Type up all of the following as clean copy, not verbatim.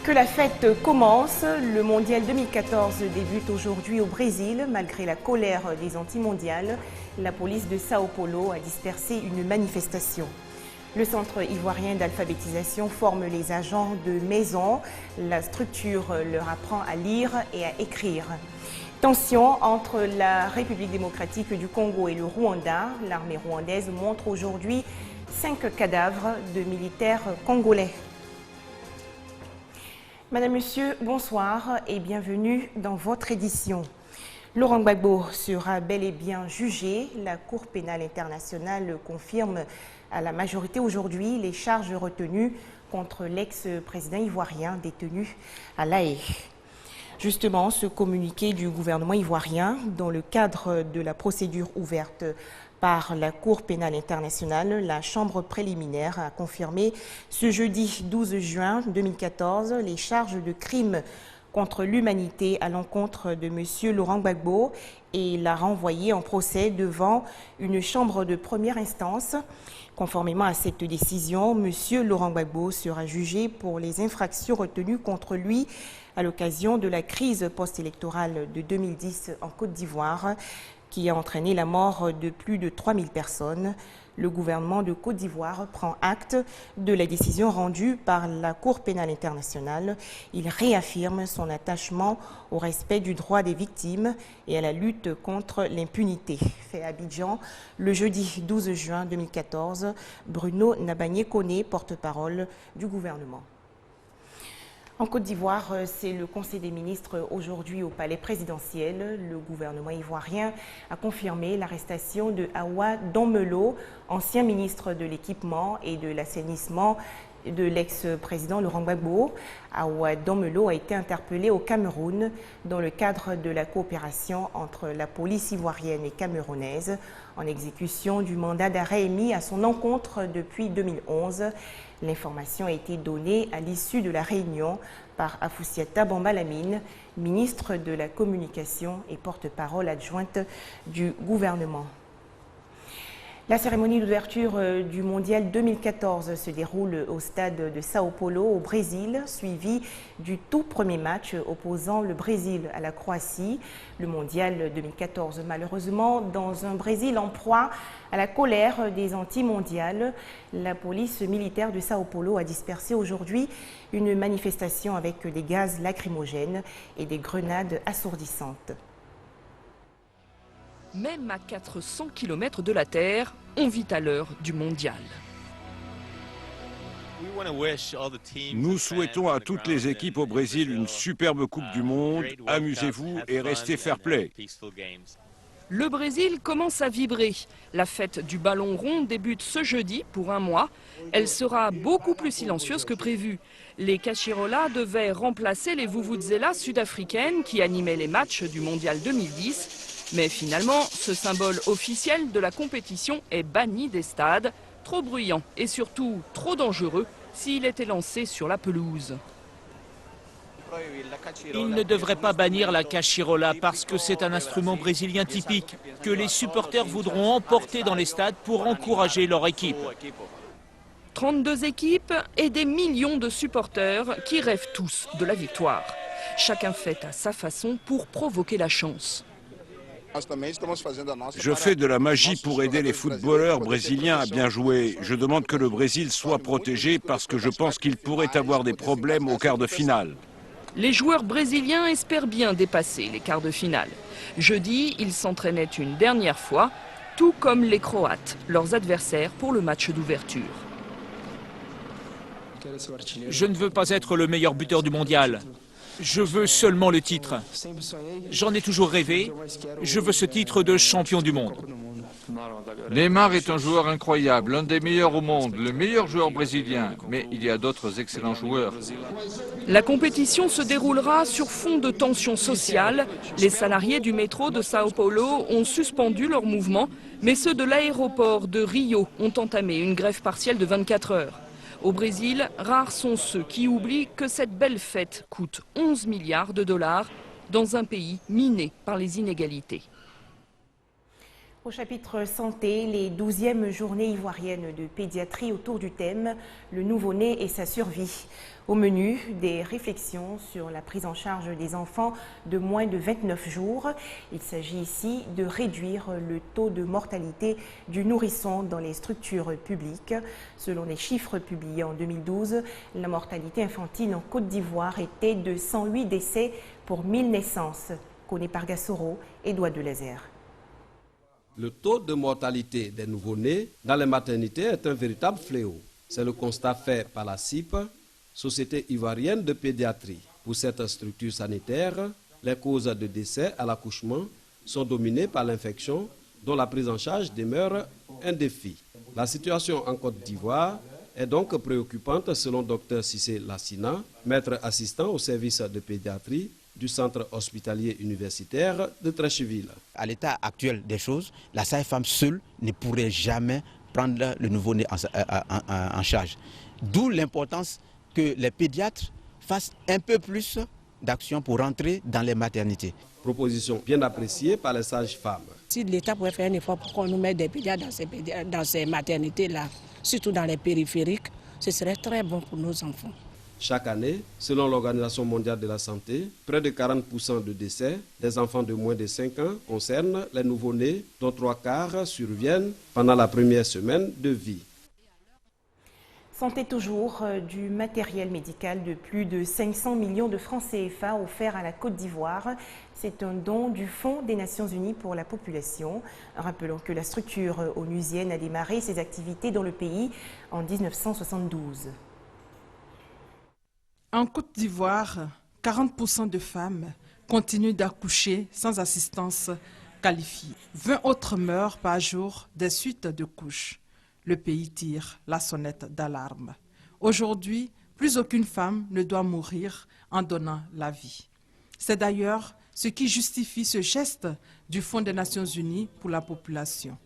Que la fête commence, le mondial 2014 débute aujourd'hui au Brésil. Malgré la colère des anti-mondiales, la police de Sao Paulo a dispersé une manifestation. Le centre ivoirien d'alphabétisation forme les agents de maison. La structure leur apprend à lire et à écrire. Tension entre la République démocratique du Congo et le Rwanda. L'armée rwandaise montre aujourd'hui 5 cadavres de militaires congolais. Madame, Monsieur, bonsoir et bienvenue dans votre édition. Laurent Gbagbo sera bel et bien jugé. La Cour pénale internationale confirme à la majorité aujourd'hui les charges retenues contre l'ex-président ivoirien détenu à La Haye. Justement, ce communiqué du gouvernement ivoirien, dans le cadre de la procédure ouverte par la Cour pénale internationale, la Chambre préliminaire a confirmé ce jeudi 12 juin 2014 les charges de crimes contre l'humanité à l'encontre de M. Laurent Gbagbo et l'a renvoyé en procès devant une chambre de première instance. Conformément à cette décision, M. Laurent Gbagbo sera jugé pour les infractions retenues contre lui à l'occasion de la crise post-électorale de 2010 en Côte d'Ivoire, qui a entraîné la mort de plus de 3000 personnes. Le gouvernement de Côte d'Ivoire prend acte de la décision rendue par la Cour pénale internationale. Il réaffirme son attachement au respect du droit des victimes et à la lutte contre l'impunité. Fait à Abidjan, le jeudi 12 juin 2014, Bruno Nabagné-Koné, porte-parole du gouvernement. En Côte d'Ivoire, c'est le Conseil des ministres aujourd'hui au palais présidentiel. Le gouvernement ivoirien a confirmé l'arrestation de Awa Donmelo, ancien ministre de l'équipement et de l'assainissement de l'ex-président Laurent Gbagbo. Awa Donmelo a été interpellé au Cameroun dans le cadre de la coopération entre la police ivoirienne et camerounaise en exécution du mandat d'arrêt émis à son encontre depuis 2011. L'information a été donnée à l'issue de la réunion par Afoussiata Bambalamine, ministre de la Communication et porte-parole adjointe du gouvernement. La cérémonie d'ouverture du Mondial 2014 se déroule au stade de Sao Paulo au Brésil, suivi du tout premier match opposant le Brésil à la Croatie. Le Mondial 2014, malheureusement, dans un Brésil en proie à la colère des anti-mondiales, la police militaire de Sao Paulo a dispersé aujourd'hui une manifestation avec des gaz lacrymogènes et des grenades assourdissantes. Même à 400 km de la Terre, on vit à l'heure du mondial. Nous souhaitons à toutes les équipes au Brésil une superbe Coupe du Monde. Amusez-vous et restez fair-play. Le Brésil commence à vibrer. La fête du ballon rond débute ce jeudi pour un mois. Elle sera beaucoup plus silencieuse que prévu. Les Cachirolas devaient remplacer les Vuvuzelas sud-africaines qui animaient les matchs du Mondial 2010. Mais finalement, ce symbole officiel de la compétition est banni des stades, trop bruyant et surtout trop dangereux s'il était lancé sur la pelouse. Il ne devrait pas bannir la cachirola parce que c'est un instrument brésilien typique que les supporters voudront emporter dans les stades pour encourager leur équipe. 32 équipes et des millions de supporters qui rêvent tous de la victoire. Chacun fait à sa façon pour provoquer la chance. Je fais de la magie pour aider les footballeurs brésiliens à bien jouer. Je demande que le Brésil soit protégé parce que je pense qu'il pourrait avoir des problèmes au quart de finale. Les joueurs brésiliens espèrent bien dépasser les quarts de finale. Jeudi, ils s'entraînaient une dernière fois, tout comme les Croates, leurs adversaires pour le match d'ouverture. Je ne veux pas être le meilleur buteur du mondial. Je veux seulement le titre. J'en ai toujours rêvé. Je veux ce titre de champion du monde. Neymar est un joueur incroyable, l'un des meilleurs au monde, le meilleur joueur brésilien. Mais il y a d'autres excellents joueurs. La compétition se déroulera sur fond de tensions sociales. Les salariés du métro de Sao Paulo ont suspendu leur mouvement, mais ceux de l'aéroport de Rio ont entamé une grève partielle de 24 heures. Au Brésil, rares sont ceux qui oublient que cette belle fête coûte 11 milliards de dollars dans un pays miné par les inégalités. Au chapitre santé, les 12e journées ivoiriennes de pédiatrie autour du thème « Le nouveau-né et sa survie ». Au menu, des réflexions sur la prise en charge des enfants de moins de 29 jours. Il s'agit ici de réduire le taux de mortalité du nourrisson dans les structures publiques. Selon les chiffres publiés en 2012, la mortalité infantile en Côte d'Ivoire était de 108 décès pour 1000 naissances. Koné Pargassoro, Édouard Delazer. Le taux de mortalité des nouveau-nés dans les maternités est un véritable fléau. C'est le constat fait par la CIP, Société ivoirienne de pédiatrie. Pour cette structure sanitaire, les causes de décès à l'accouchement sont dominées par l'infection dont la prise en charge demeure un défi. La situation en Côte d'Ivoire est donc préoccupante selon Dr Cissé Lassina, maître assistant au service de pédiatrie du centre hospitalier universitaire de Treichville. À l'état actuel des choses, la sage-femme seule ne pourrait jamais prendre le nouveau-né en charge. D'où l'importance que les pédiatres fassent un peu plus d'actions pour rentrer dans les maternités. Proposition bien appréciée par les sages-femmes. Si l'État pouvait faire un effort pour qu'on nous mette des pédiatres dans ces maternités-là, surtout dans les périphériques, ce serait très bon pour nos enfants. Chaque année, selon l'Organisation mondiale de la santé, près de 40% de décès des enfants de moins de 5 ans concernent les nouveau-nés, dont 3/4 surviennent pendant la première semaine de vie. Santé toujours, du matériel médical de plus de 500 millions de francs CFA offert à la Côte d'Ivoire. C'est un don du Fonds des Nations Unies pour la population. Rappelons que la structure onusienne a démarré ses activités dans le pays en 1972. En Côte d'Ivoire, 40% de femmes continuent d'accoucher sans assistance qualifiée. 20 autres meurent par jour des suites de couches. Le pays tire la sonnette d'alarme. Aujourd'hui, plus aucune femme ne doit mourir en donnant la vie. C'est d'ailleurs ce qui justifie ce geste du Fonds des Nations Unies pour la population.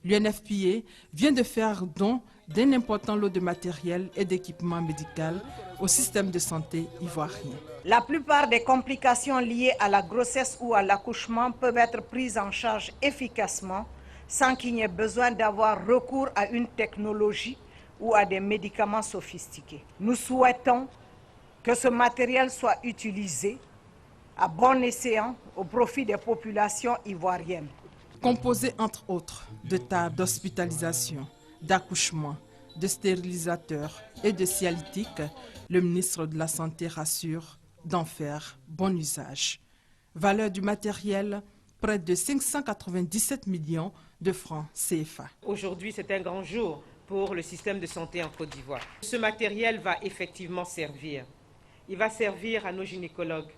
L'UNFPA vient de faire don d'un important lot de matériel et d'équipements médicaux au système de santé ivoirien. La plupart des complications liées à la grossesse ou à l'accouchement peuvent être prises en charge efficacement sans qu'il n'y ait besoin d'avoir recours à une technologie ou à des médicaments sophistiqués. Nous souhaitons que ce matériel soit utilisé à bon escient au profit des populations ivoiriennes. Composé entre autres de tables d'hospitalisation, d'accouchement, de stérilisateurs et de cialytiques, le ministre de la Santé rassure d'en faire bon usage. Valeur du matériel, près de 597 millions de francs CFA. Aujourd'hui, c'est un grand jour pour le système de santé en Côte d'Ivoire. Ce matériel va effectivement servir. Il va servir à nos gynécologues.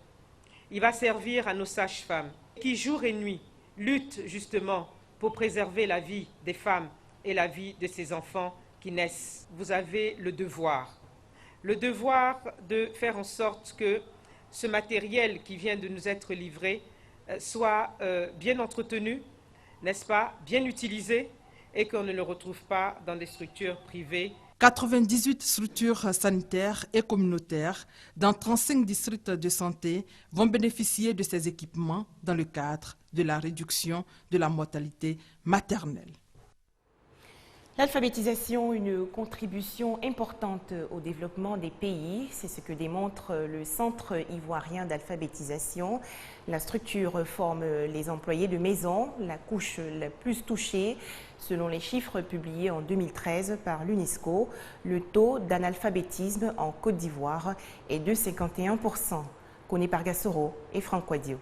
Il va servir à nos sages-femmes qui, jour et nuit, luttent justement pour préserver la vie des femmes et la vie de ces enfants qui naissent. Vous avez le devoir de faire en sorte que ce matériel qui vient de nous être livré soit bien entretenu, n'est-ce pas, bien utilisé et qu'on ne le retrouve pas dans des structures privées. 98 structures sanitaires et communautaires dans 35 districts de santé vont bénéficier de ces équipements dans le cadre de la réduction de la mortalité maternelle. L'alphabétisation, une contribution importante au développement des pays, c'est ce que démontre le Centre ivoirien d'alphabétisation. La structure forme les employés de maison, la couche la plus touchée. Selon les chiffres publiés en 2013 par l'UNESCO, le taux d'analphabétisme en Côte d'Ivoire est de 51%. Koné Pargassoro et Franck Wadio.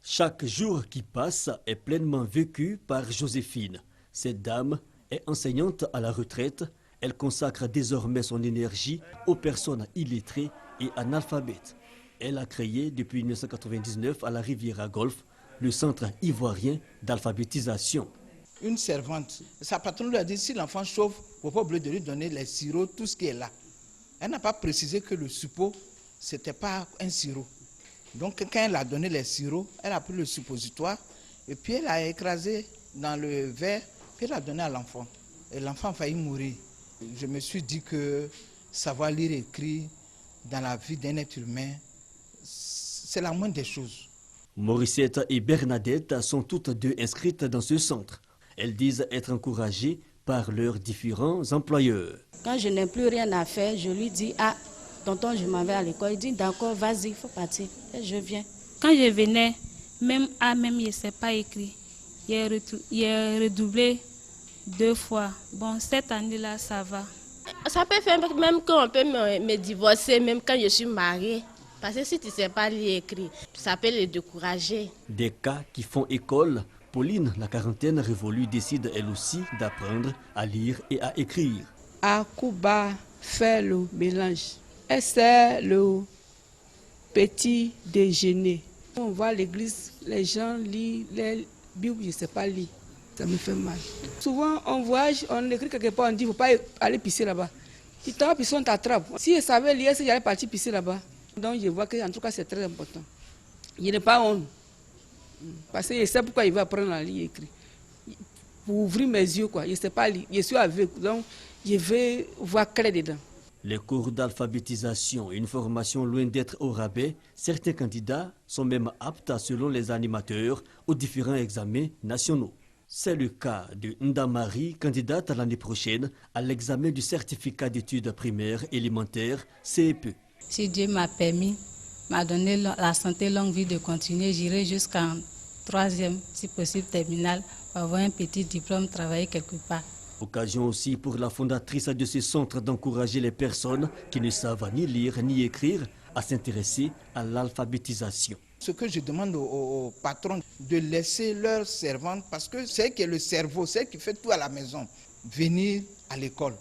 Chaque jour qui passe est pleinement vécu par Joséphine. Cette dame est enseignante à la retraite. Elle consacre désormais son énergie aux personnes illettrées et analphabètes. Elle a créé depuis 1999 à la Riviera Golf le Centre ivoirien d'alphabétisation. Une servante, sa patronne lui a dit si l'enfant chauffe, il ne faut pas oublier de lui donner les sirops, tout ce qui est là. Elle n'a pas précisé que le suppôt, ce n'était pas un sirop. Donc quand elle a donné les sirops, elle a pris le suppositoire et puis elle a écrasé dans le verre. Puis elle a donné à l'enfant. Et l'enfant a failli mourir. Je me suis dit que savoir lire et écrire dans la vie d'un être humain, c'est la moindre des choses. Morissette et Bernadette sont toutes deux inscrites dans ce centre. Elles disent être encouragées par leurs différents employeurs. Quand je n'ai plus rien à faire, je lui dis « Ah, tonton, je m'en vais à l'école. » Il dit « D'accord, vas-y, il faut partir. » Et je viens. Quand je venais, même A, même je ne sais pas écrire. J'ai redoublé 2 fois. Bon, cette année-là, ça va. Ça peut faire même quand on peut me divorcer, même quand je suis mariée. Parce que si tu ne sais pas lire et écrire, ça peut les décourager. Des cas qui font école, Pauline, la quarantaine révolue, décide elle aussi d'apprendre à lire et à écrire. Akuba fait le mélange. Et c'est le petit déjeuner. On va à l'église, les gens lisent les Bibles, je ne sais pas lire. Ça me fait mal. Souvent, on voyage, on écrit quelque part, on dit, il ne faut pas aller pisser là-bas. Tu t'en pisser, on t'attrape. Si je savais lire, j'allais partir pisser là-bas. Donc, je vois que, en tout cas, c'est très important. Je n'ai pas honte. Parce que je sais pourquoi il va apprendre à lire et écrire. Pour ouvrir mes yeux, quoi. Je ne sais pas lire. Je suis aveugle. Donc, je vais voir clair dedans. Les cours d'alphabétisation, une formation loin d'être au rabais, certains candidats sont même aptes, selon les animateurs, aux différents examens nationaux. C'est le cas de Ndamari, candidate l'année prochaine à l'examen du certificat d'études primaires élémentaires CEP. Si Dieu m'a permis, m'a donné la santé, longue vie de continuer, j'irai jusqu'en 3e, si possible terminale, pour avoir un petit diplôme, travailler quelque part. Occasion aussi pour la fondatrice de ce centre d'encourager les personnes qui ne savent ni lire ni écrire à s'intéresser à l'alphabétisation. Ce que je demande aux patrons, de laisser leurs servantes, parce que c'est que le cerveau, c'est qui fait tout à la maison, venir à l'école.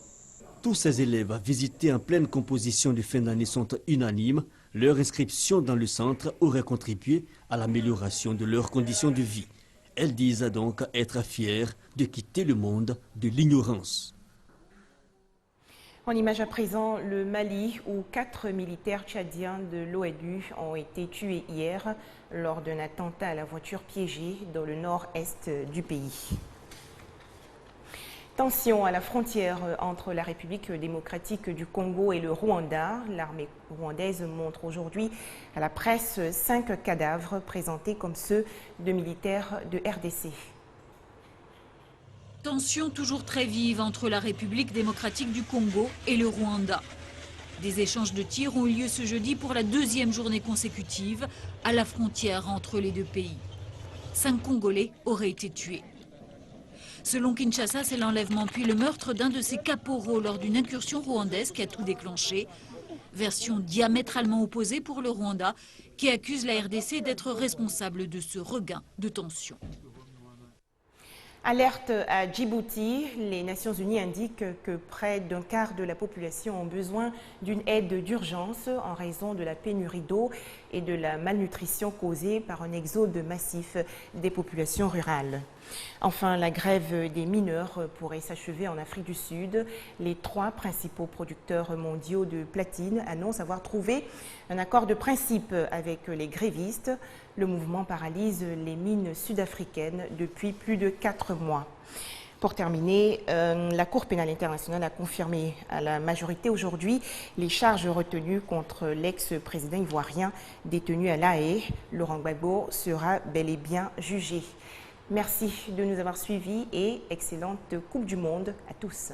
Tous ces élèves visités en pleine composition de fin d'année sont unanimes. Leur inscription dans le centre aurait contribué à l'amélioration de leurs conditions de vie. Elles disent donc être fières de quitter le monde de l'ignorance. En image à présent, le Mali, où 4 militaires tchadiens de l'ONU ont été tués hier lors d'un attentat à la voiture piégée dans le nord-est du pays. Tension à la frontière entre la République démocratique du Congo et le Rwanda. L'armée rwandaise montre aujourd'hui à la presse 5 cadavres présentés comme ceux de militaires de RDC. Tension toujours très vive entre la République démocratique du Congo et le Rwanda. Des échanges de tirs ont eu lieu ce jeudi pour la 2e journée consécutive à la frontière entre les deux pays. 5 Congolais auraient été tués. Selon Kinshasa, c'est l'enlèvement puis le meurtre d'un de ses caporaux lors d'une incursion rwandaise qui a tout déclenché. Version diamétralement opposée pour le Rwanda qui accuse la RDC d'être responsable de ce regain de tension. Alerte à Djibouti, les Nations Unies indiquent que près d'un quart de la population ont besoin d'une aide d'urgence en raison de la pénurie d'eau et de la malnutrition causée par un exode massif des populations rurales. Enfin, la grève des mineurs pourrait s'achever en Afrique du Sud. Les 3 principaux producteurs mondiaux de platine annoncent avoir trouvé un accord de principe avec les grévistes. Le mouvement paralyse les mines sud-africaines depuis plus de 4 mois. Pour terminer, la Cour pénale internationale a confirmé à la majorité aujourd'hui les charges retenues contre l'ex-président ivoirien détenu à La Haye. Laurent Gbagbo sera bel et bien jugé. Merci de nous avoir suivis et excellente Coupe du Monde à tous.